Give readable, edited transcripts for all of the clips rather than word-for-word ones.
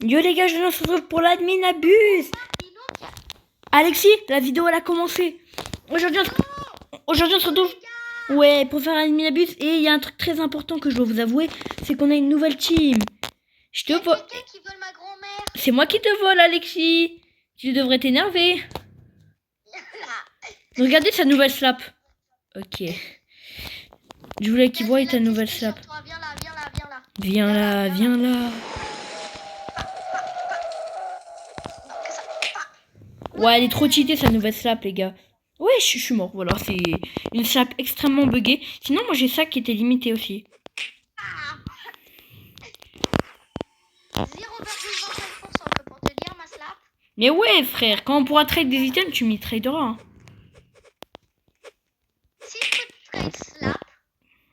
Yo les gars, je lance se retrouve pour l'admin abuse. Alexis, la vidéo elle a commencé. Aujourd'hui on se retrouve. Ouais, pour faire l'admin abuse. Et il y a un truc très important que je dois vous avouer, c'est qu'on a une nouvelle team. Je te vole. C'est moi qui te vole, Alexis. Tu devrais t'énerver. Regardez sa nouvelle slap. Ok. Je voulais qu'il voie ta nouvelle slap. Viens là, viens là. Ouais, elle est trop cheatée sa nouvelle slap, les gars. Ouais, je suis mort. Voilà, c'est une slap extrêmement buggée. Sinon, moi j'ai ça qui était limité aussi. 0,25% que pour te dire ma slap. Mais ouais, frère, quand on pourra trade des items, tu m'y traderas. Hein. Si je peux trade slap,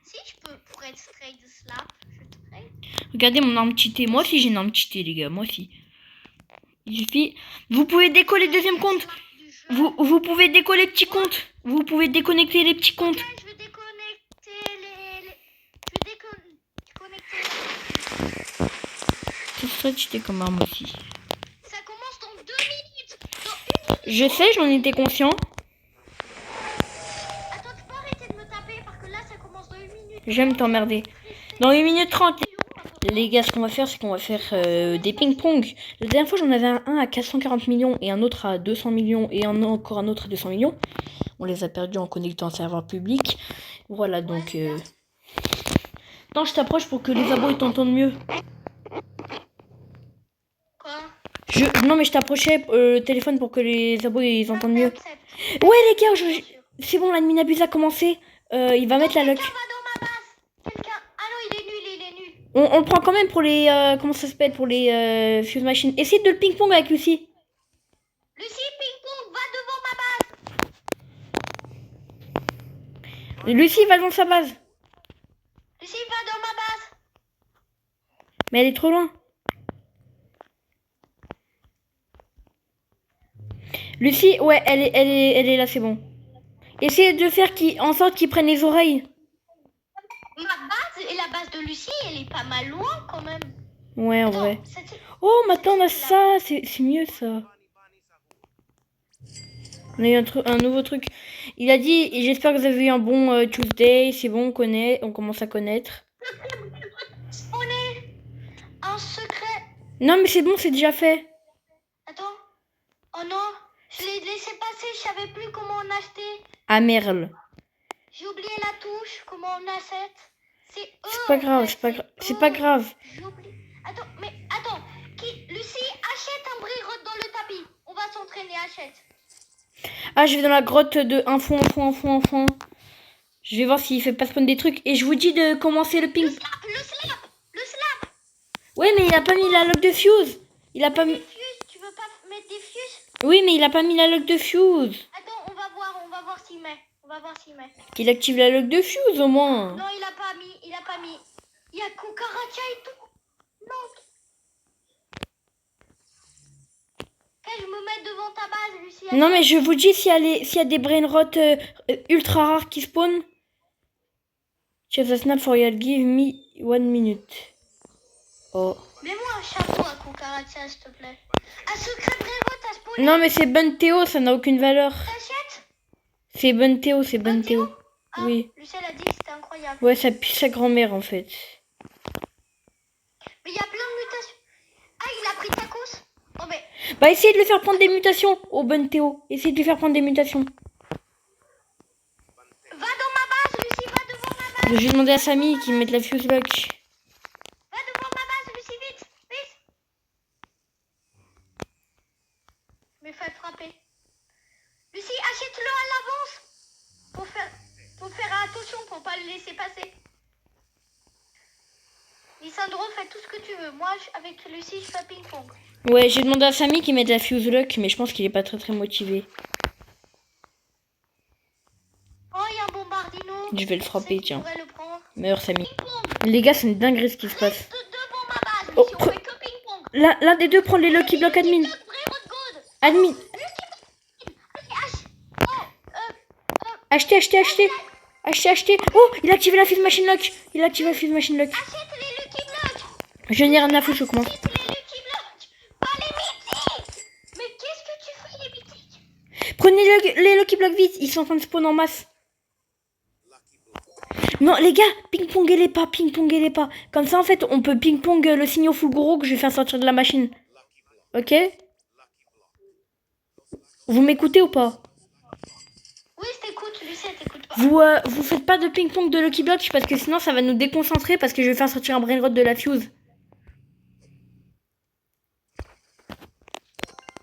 si je peux pour être trade slap, je trade. Regardez mon arme cheatée. Moi aussi j'ai une arme cheatée, les gars. Moi aussi. Il suffit. Vous pouvez décoller deuxième compte. Vous pouvez décoller petit compte. Vous pouvez déconnecter les petits comptes. Je vais déconnecter Je vais déconnecter. C'est très cheaté comme arme aussi. Ça commence dans 2 minutes. Dans 1 minute. Je sais, j'en étais conscient. Attends, tu peux arrêter de me taper parce que là ça commence dans 1 minute. J'aime t'emmerder. Dans 1 minute 30. Les gars, ce qu'on va faire, c'est qu'on va faire des ping-pong. La dernière fois, j'en avais un à 440 millions et un autre à 200 millions et encore un autre à 200 millions. On les a perdus en connectant un serveur public. Voilà, donc... Attends, je t'approche pour que les abos t'entendent mieux. Quoi? Non, mais je t'approchais le téléphone pour que les abos ils entendent mieux. Ouais, les gars, c'est bon, l'admin abuse a commencé. Il va mettre la lock. On le prend quand même pour les... comment ça s'appelle? Pour les fuse machines. Essaye de le ping-pong avec Lucie. Lucie, ping-pong, va devant ma base. Lucie va dans sa base. Lucie, va dans ma base. Mais elle est trop loin. Lucie, ouais, elle est là, c'est bon. Essayez de faire en sorte qu'ils prennent les oreilles. Ma base et la base de Lucie, elle est pas mal loin quand même. Ouais, en vrai. Oh, maintenant on a ça, c'est mieux ça. On a eu un nouveau truc. Il a dit, j'espère que vous avez eu un bon Tuesday, c'est bon, on commence à connaître. On est un secret. Non, mais c'est bon, c'est déjà fait. Attends. Oh non, je l'ai laissé passer, je savais plus comment on achetait. Ah merde. J'ai oublié la touche, comment on achète. C'est pas grave, c'est pas grave. Attends, mais attends. Lucie, achète un brirote dans le tapis. On va s'entraîner, achète. Ah, je vais dans la grotte de un fond. Je vais voir s'il fait pas spawn des trucs. Et je vous dis de commencer le ping. Le slap. Ouais, mais il a pas mis la lock de fuse. Il a pas mis... Tu veux pas mettre des fuses? Oui, mais il a pas mis la lock de fuse. Attends, on va voir s'il met. Qu'il active la lock de fuse au moins. Non, il a pas mis. Il y a cucaracha et tout. Non. Je me mets devant ta base, Lucie. Non, mais je vous dis, s'il y a des brain rot ultra rares qui spawn. Choose a snap for you, give me 1 minute. Oh. Mets-moi un chapeau à cucaracha, s'il te plaît. Un secret brain rot à spawner. Non, mais c'est Bunteo, ça n'a aucune valeur. T'achètes? C'est Bunteo. Ah, oui. Lucie, elle a dit que c'était incroyable. Ouais, ça pue sa grand-mère en fait. Mais il y a plein de mutations. Ah, il a pris ta course. Oh, mais... Bah, essayez de le faire prendre des mutations au Bunteo. Essayez de lui faire prendre des mutations. Va dans ma base, Lucie, va devant ma base. Je vais demander à Samy qu'il mette la fuse lock. Va devant ma base, Lucie, vite. Mais fais frapper. Lucie, achète-le à l'avance. Pour faire attention, pour pas le laisser passer. Lissandro, fais tout ce que tu veux. Moi, avec Lucie, je fais ping-pong. Ouais, j'ai demandé à Samy qu'il mette la fuse lock, mais je pense qu'il est pas très motivé. Oh, il y a un bombardino. Je vais le frapper, tiens. Le Meurs, Samy. Les gars, c'est une dinguerie ce qui se passe. Devant ma base, Lucie, on fait que ping-pong. L'un des deux prend les Lucky Block admin. Admin. Achetez. Oh, il a activé la fuse machine lock. Achète les Lucky Blocks. Je n'ai rien à foutre, je commence. Achète les Lucky Blocks. Prenez les Lucky Block vite, ils sont en train de spawn en masse. Non, les gars, ping-pongez-les pas, ping-pongez-les pas. Comme ça, en fait, on peut ping-pong le signal Fulguro que je vais faire sortir de la machine. Ok? Vous m'écoutez ou pas? Oui, je t'écoute, Lucette, t'écoute pas. Vous faites pas de ping-pong de Lucky Block parce que sinon, ça va nous déconcentrer parce que je vais faire sortir un brain rot de la fuse.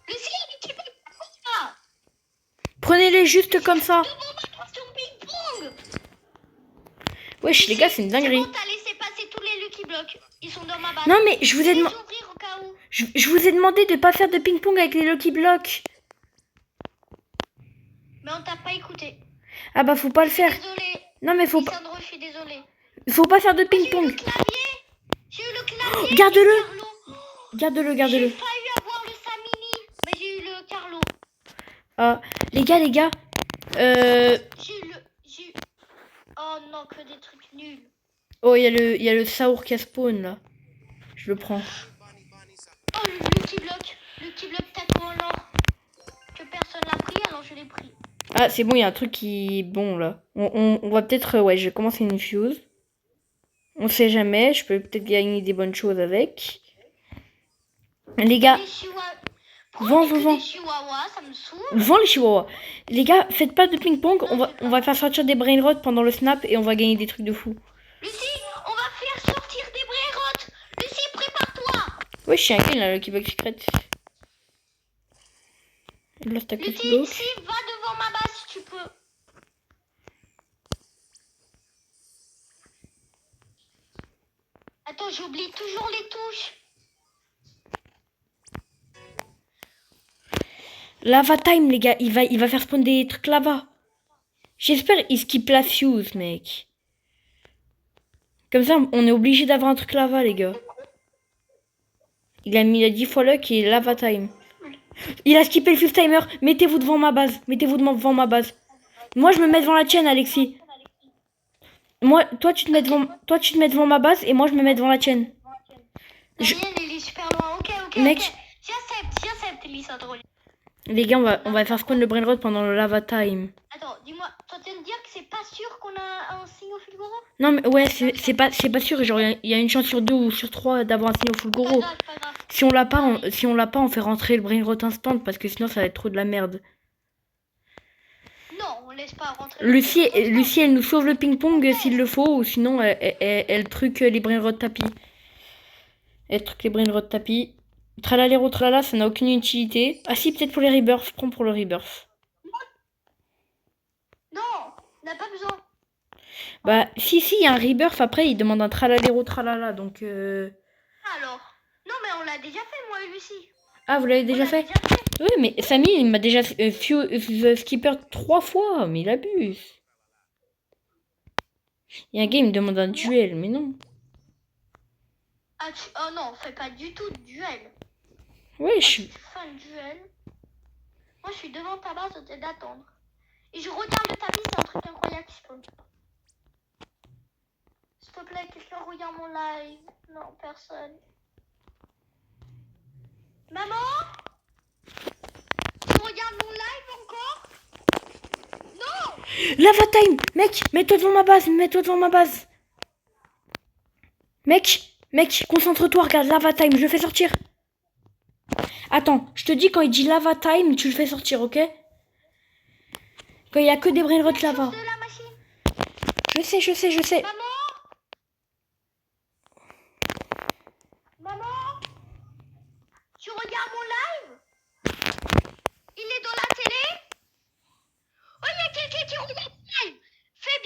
Lucie, tu peux pas. Prenez-les juste comme ça. Ton ping-pong. Wesh, les gars, c'est une dinguerie. C'est bon, t'as laissé passer tous les Lucky Blocks. Ils sont dans ma base. Non, mais je vous ai demandé... Ouvrir au cas où. Je vous ai demandé de pas faire de ping-pong avec les Lucky Blocks. Mais on t'a pas écouté. Ah bah, faut pas le faire. Désolée. Non, mais faut pas... Lissandro, je suis désolée. Faut pas faire de J'ai eu le ping-pong. clavier. J'ai eu le clavier. Garde-le. Carlo. Garde-le, J'ai garde-le. failli avoir le Samini. Mais j'ai eu le Carlo. Ah, les gars. J'ai eu... Oh non, que des trucs nuls. Oh, il y a le Saour qui a spawn, là. Je le prends. Oh, le Lucky Block. Lucky Block taco en or. Que personne l'a pris, alors je l'ai pris. Ah, c'est bon, il y a un truc qui... Bon, là. On va peut-être... ouais, je vais commencer une fuse. On sait jamais, je peux peut-être gagner des bonnes choses avec. Les gars, Les chihuahuas. vends. Les chihuahuas, ça me saoule. Vends les chihuahuas. Les gars, faites pas de ping-pong. On va faire sortir des brain rot pendant le snap et on va gagner des trucs de fou. Lucie, on va faire sortir des brérottes. Lucie, prépare-toi. Ouais, je suis inquiet là, le Lucky Block secret. Là, t'as que Lucie, bloc. si, va devant ma base si tu peux. Attends, j'oublie toujours les touches. Lava time, les gars. Il va faire spawn des trucs lava. J'espère il skip la fuse, mec. Comme ça, on est obligé d'avoir un truc lava, les gars. Il a mis 10 fois luck et lava time. Il a skippé le fuse timer. Mettez-vous devant ma base. Devant ma base. Moi, je me mets devant la tienne, Alexis. Toi, tu te mets devant ma base et moi, je me mets devant la tienne. La mienne, elle est super loin. Ok. Mec. Ok. J'accepte, Lissandro. Les gars, on va faire spawn le brain rot pendant le lava time. Attends, dis-moi, tu viens de dire que c'est pas sûr qu'on a un signe au Fulguro? Non, mais ouais, c'est pas sûr. Genre, il y a une chance sur 2 ou sur 3 d'avoir un signe au Fulguro. Pas grave. Si on l'a pas, on fait rentrer le brain rot instant parce que sinon, ça va être trop de la merde. Non, on laisse pas rentrer. Lucie, elle nous sauve le ping-pong s'il le faut, ou sinon, elle truc les brain rot tapis. Elle truc les brain rot tapis. Tralalero, tralala, ça n'a aucune utilité. Ah si, peut-être pour les rebirths. Je prends pour le rebirth. Non, on n'a pas besoin. Bah, si, il y a un rebirth. Après, il demande un tralalero, tralala. Donc, Alors. Non, mais on l'a déjà fait, moi et Lucie. Ah, vous l'avez déjà fait? Oui, mais Samy, il m'a déjà skipper 3 fois. Mais il abuse. Il y a un gars, il me demande un duel. Mais non. Oh non, on fait pas du tout de duel. Ouais, Tu fais un duel. Moi, je suis devant ta base d'attendre. Et je regarde le tapis, c'est un truc incroyable qui spawn. S'il te plaît, quelqu'un regarde mon live. Non, personne. Maman? Tu regardes mon live encore? Non! Lava time! Mec, mets-toi devant ma base. Mec, concentre-toi, regarde, lava time, je le fais sortir. Attends, je te dis quand il dit lava time, tu le fais sortir, ok? Quand il y a que des brain rot lava. Je sais. Maman, tu regardes mon live? Il est dans la télé? Oh, il y a quelqu'un qui regarde mon live. Fais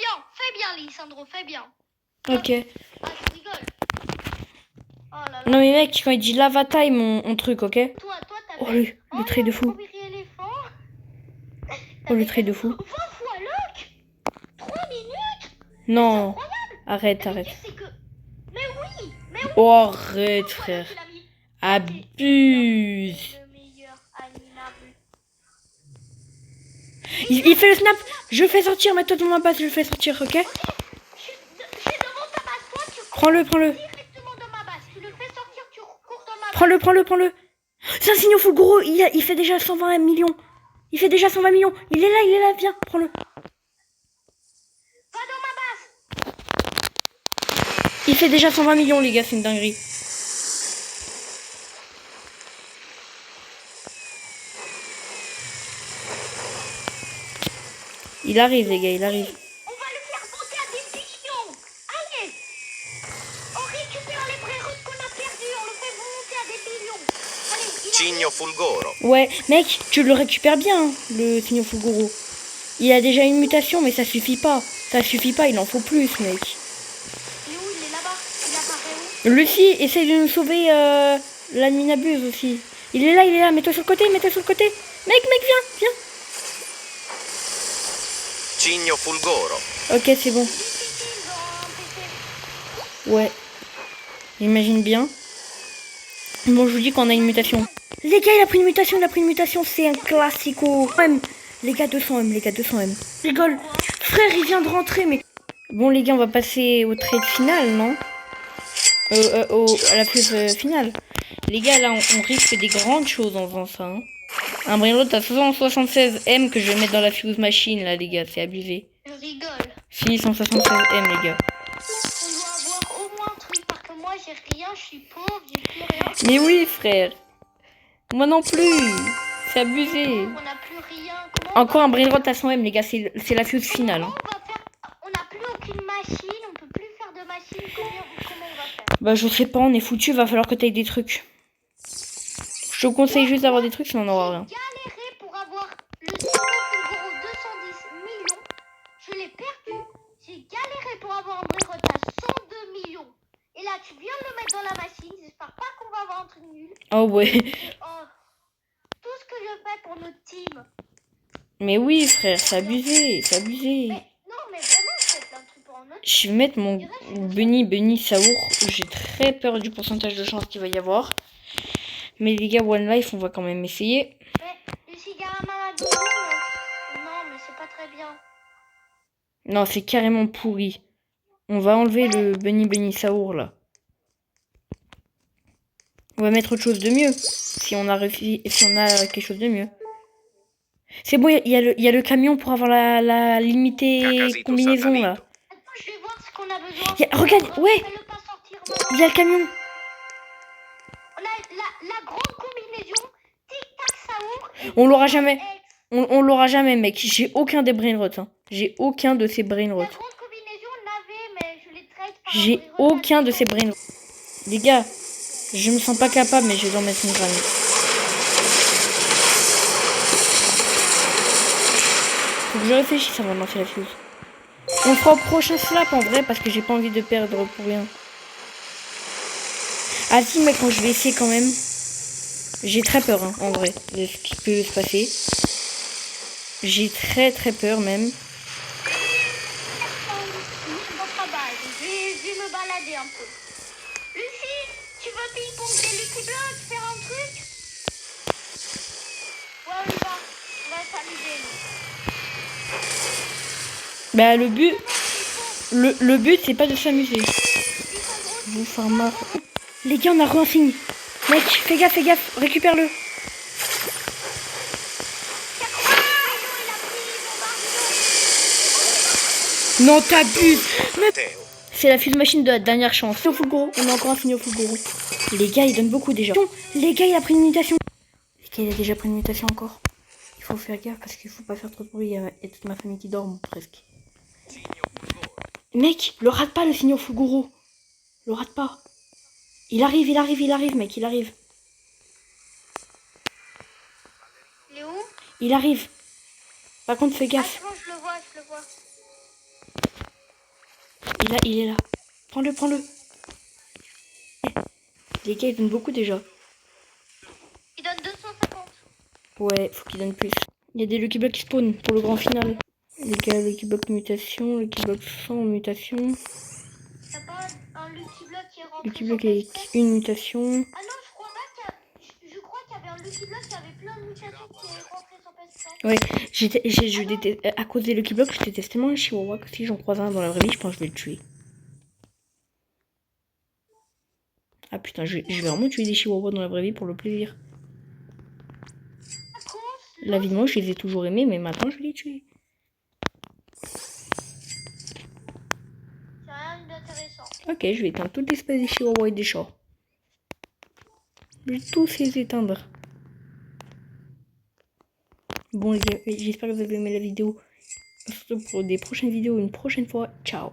bien, Lissandro, fais bien. Ok. Ah, je rigole. Oh là là. Non mais mec, quand il dit lava time, on truc, ok? Toi, t'as Oh le trait de fou. Oh le trait de fou. 20 fois lock 3 minutes. Non. Arrête. Mais oui. Oh arrête frère. Abuse. Le meilleur animable. Il fait le snap. Je fais sortir, mets-toi dans ma base, je le fais sortir, ok? Je suis devant ta base, toi tu cours Prends-le. directement dans ma base. Tu le fais sortir, tu cours dans ma base. Prends-le. C'est un signe full gros, il fait déjà 120 millions. Il fait déjà 120 millions. Il est là, viens, prends-le. Va dans ma base. Il fait déjà 120 millions, les gars, c'est une dinguerie. Il arrive, les gars, il arrive. On va le faire monter à des millions. Allez. On récupère les prérequis qu'on a perdus. On le fait monter à des millions. Allez, il Cigno Fulgoro. Ouais, mec, tu le récupères bien, hein, le Signo Fuguro. Il a déjà une mutation, mais ça suffit pas. Ça suffit pas, il en faut plus, mec. est où? Il est là-bas. Il apparaît où? Lucie, essaye de nous sauver la Minabuse aussi. Il est là, mets-toi sur le côté, Mec, viens. Cigno Fulgoro. Ok, c'est bon. Difficile dans un PC. Ouais. J'imagine bien. Bon, je vous dis qu'on a une mutation. Les gars, il a pris une mutation, c'est un classico. M. Les gars, 200 M. Je rigole. Frère, il vient de rentrer, mais... Bon, les gars, on va passer au trade final, non à la fuse finale. Les gars, là, on risque des grandes choses en faisant ça. Hein. Un Brainrot à 176 M que je vais mettre dans la fuse machine, là, les gars, c'est abusé. Je rigole. Si, 176 M, les gars. On doit avoir au moins un truc parce que moi j'ai rien, je suis pauvre, j'ai plus rien. Mais oui, frère. Moi non plus. C'est abusé. On n'a plus rien. Comment Encore un Brainrot à 100 M, les gars, c'est la fuse finale. Hein. on va faire? On n'a plus aucune machine, on peut plus faire de machine. Comment on va faire? Bah, je sais pas, on est foutu, va falloir que t'ailles des trucs. Je te conseille juste d'avoir des trucs, sinon on n'aura rien. J'ai galéré pour avoir le Fulgoro 210 millions. Je l'ai perdu. J'ai galéré pour avoir un Brainrot à 102 millions. Et là, tu viens de le mettre dans la machine. J'espère pas qu'on va avoir un truc nul. Oh ouais. Et, oh, tout ce que je fais pour notre team. Mais oui, frère, c'est abusé. Mais non, mais vraiment, je fais plein de trucs pour notre team. Je vais mettre mon Bunny Saour. J'ai très peur du pourcentage de chance qu'il va y avoir. Mais les gars, One Life, on va quand même essayer. Mais Lucie Garamara, non, mais c'est pas très bien. Non, c'est carrément pourri. On va enlever le Bunny Saour, là. On va mettre autre chose de mieux. Si on a quelque chose de mieux. C'est bon, il y a le camion pour avoir la limitée combinaison, là. Attends, je vais voir ce qu'on a besoin. Regarde, ouais. Fais-le pas sortir Il y a le camion. On a la grande combinaison Tic-Tac Saour. On l'aura jamais. On l'aura jamais, mec. J'ai aucun des Brainrots. Hein. J'ai aucun de ces Brainrots. La grande combinaison, on l'avait, mais je les traite par J'ai aucun de ces Brainrots. Les gars, je me sens pas capable, mais je vais en mettre une granite. Faut que je réfléchisse avant de lancer la fuse. On fera au prochain slap en vrai, parce que j'ai pas envie de perdre pour rien. Ah si, mec, quand je vais essayer quand même. J'ai très peur, hein, en vrai, de ce qui peut se passer. J'ai très peur même. Dans ta base, je vais me balader un peu. Lucie, tu veux ping-pong des Lucky Blocks, faire un truc? Ouais, on y va. On va s'amuser, nous. Bah le but c'est pas de s'amuser. Vous faire marre. Les gars, on a re un signe. Mec, fais gaffe, récupère-le. Non, t'abuses. C'est la fuse machine de la dernière chance. Signal Fulgoro, on a encore un signal Fulgoro. Les gars, ils donnent beaucoup déjà. Les gars, il a pris une mutation. Les gars, il a déjà pris une mutation encore. Il faut faire gaffe parce qu'il faut pas faire trop de bruit. Il y a toute ma famille qui dort presque. Mec, le rate pas le signal Fulgoro. Le rate pas. Il arrive, mec, il arrive. Il est où? Il arrive. Par contre, fais gaffe. Ah, je le vois. Il est là. Prends-le. Les gars, ils donnent beaucoup déjà. Il donne 250. Ouais, faut qu'il donne plus. Il y a des Lucky Blocks qui spawn pour le grand final. Les gars, Lucky Block mutation, Lucky Block sans mutation. T'as pas un Lucky Block qui est rentré Lucky sur Block avec PS7? une mutation. Ah non, je crois pas qu'il y a... Je crois qu'il y avait un Lucky Block qui avait plein de mutations qui est rentré sur PS5. Ouais, je déteste. À cause des Lucky Blocks, je déteste tellement les Chihuahuas que si j'en croise un dans la vraie vie, je pense que je vais le tuer. Ah putain, je vais vraiment tuer des Chihuahuas dans la vraie vie pour le plaisir. Par contre, La vie de moi, je les ai toujours aimés, mais maintenant je vais les tuer. C'est rien d'intéressant. Ok, je vais éteindre toutes les espèces de chihuahuas et des chats. Je vais tous les éteindre. Bon, j'espère que vous avez aimé la vidéo. On se retrouve pour des prochaines vidéos une prochaine fois. Ciao.